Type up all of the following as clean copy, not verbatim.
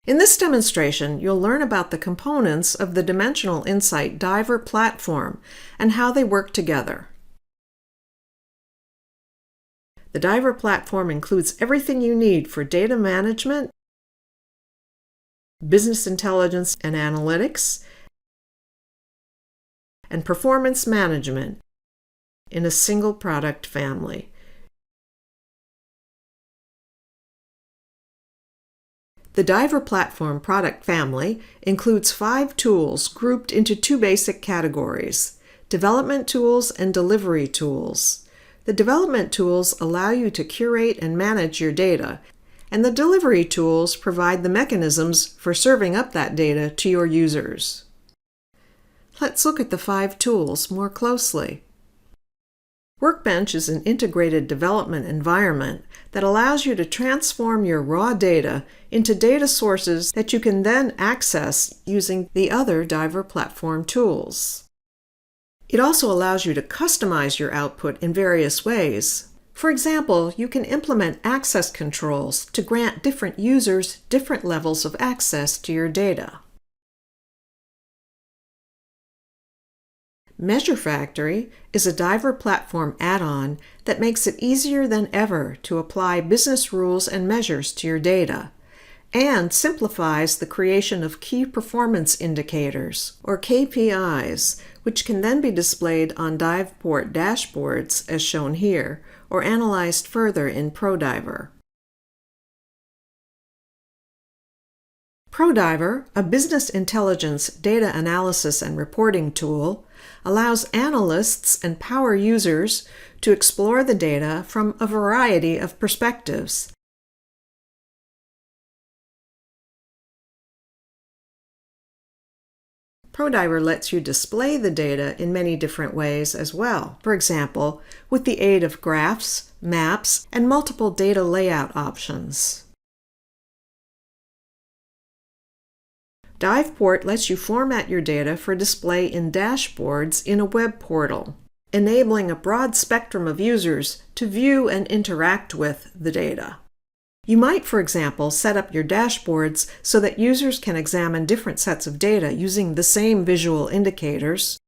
In this demonstration, you'll learn about the components of the Dimensional Insight Diver platform and how they work together. The Diver platform includes everything you need for data management, business intelligence and analytics, and performance management in a single product family. The Diver platform product family includes 5 tools grouped into 2 basic categories: development tools and delivery tools. The development tools allow you to curate and manage your data, and the delivery tools provide the mechanisms for serving up that data to your users. Let's look at the 5 tools more closely. Workbench is an integrated development environment that allows you to transform your raw data into data sources that you can then access using the other Diver platform tools. It also allows you to customize your output in various ways. For example, you can implement access controls to grant different users different levels of access to your data. Measure Factory is a Diver platform add-on that makes it easier than ever to apply business rules and measures to your data, and simplifies the creation of key performance indicators, or KPIs, which can then be displayed on DivePort dashboards as shown here, or analyzed further in ProDiver. ProDiver, a business intelligence data analysis and reporting tool, allows analysts and power users to explore the data from a variety of perspectives. ProDiver lets you display the data in many different ways as well, for example, with the aid of graphs, maps, and multiple data layout options. DivePort lets you format your data for display in dashboards in a web portal, enabling a broad spectrum of users to view and interact with the data. You might, for example, set up your dashboards so that users can examine different sets of data using the same visual indicators,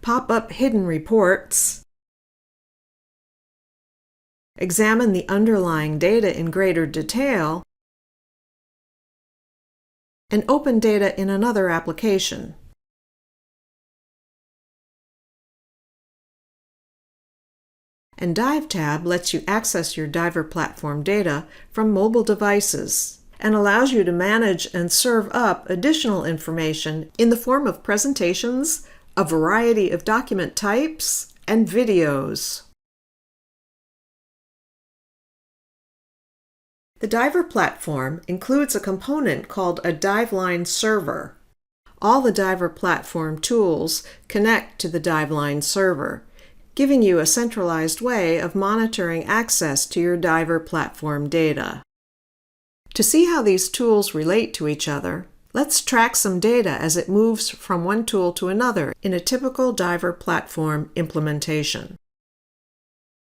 pop up hidden reports, examine the underlying data in greater detail, and open data in another application. And DiveTab lets you access your Diver platform data from mobile devices and allows you to manage and serve up additional information in the form of presentations, a variety of document types, and videos. The Diver platform includes a component called a DiveLine server. All the Diver platform tools connect to the DiveLine server, giving you a centralized way of monitoring access to your Diver platform data. To see how these tools relate to each other, let's track some data as it moves from one tool to another in a typical Diver platform implementation.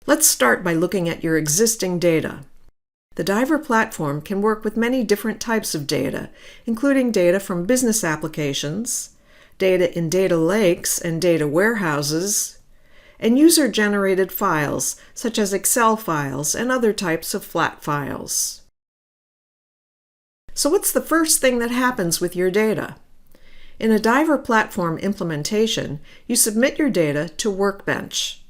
Let's start by looking at your existing data. The Diver platform can work with many different types of data, including data from business applications, data in data lakes and data warehouses, and user-generated files such as Excel files and other types of flat files. So what's the first thing that happens with your data? In a Diver platform implementation, you submit your data to Workbench.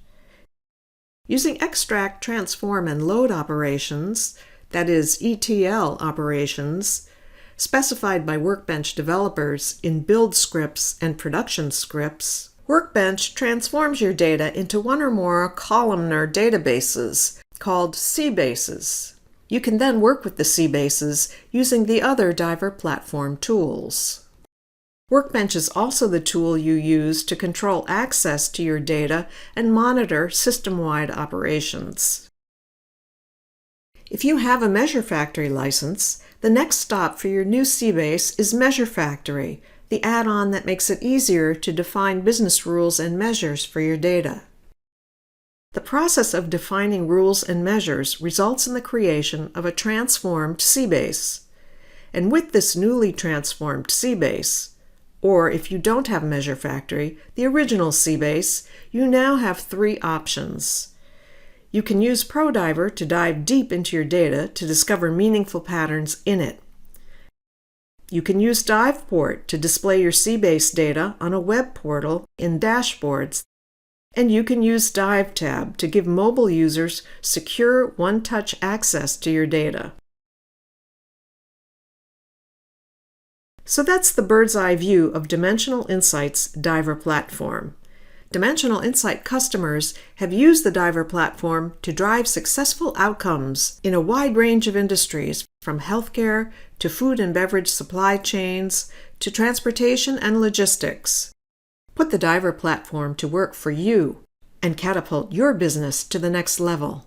Using extract, transform, and load operations, that is, ETL operations, specified by Workbench developers in build scripts and production scripts, Workbench transforms your data into one or more columnar databases called C-bases. You can then work with the C-bases using the other Diver platform tools. Workbench is also the tool you use to control access to your data and monitor system-wide operations. If you have a Measure Factory license, the next stop for your new C-base is Measure Factory, the add-on that makes it easier to define business rules and measures for your data. The process of defining rules and measures results in the creation of a transformed C-base. And with this newly transformed C-base, or if you don't have Measure Factory, the original C-base, you now have three options. You can use ProDiver to dive deep into your data to discover meaningful patterns in it. You can use DivePort to display your C-base data on a web portal in dashboards. And you can use DiveTab to give mobile users secure one-touch access to your data. So that's the bird's eye view of Dimensional Insight's Diver platform. Dimensional Insight customers have used the Diver platform to drive successful outcomes in a wide range of industries, from healthcare to food and beverage supply chains to transportation and logistics. Put the Diver platform to work for you and catapult your business to the next level.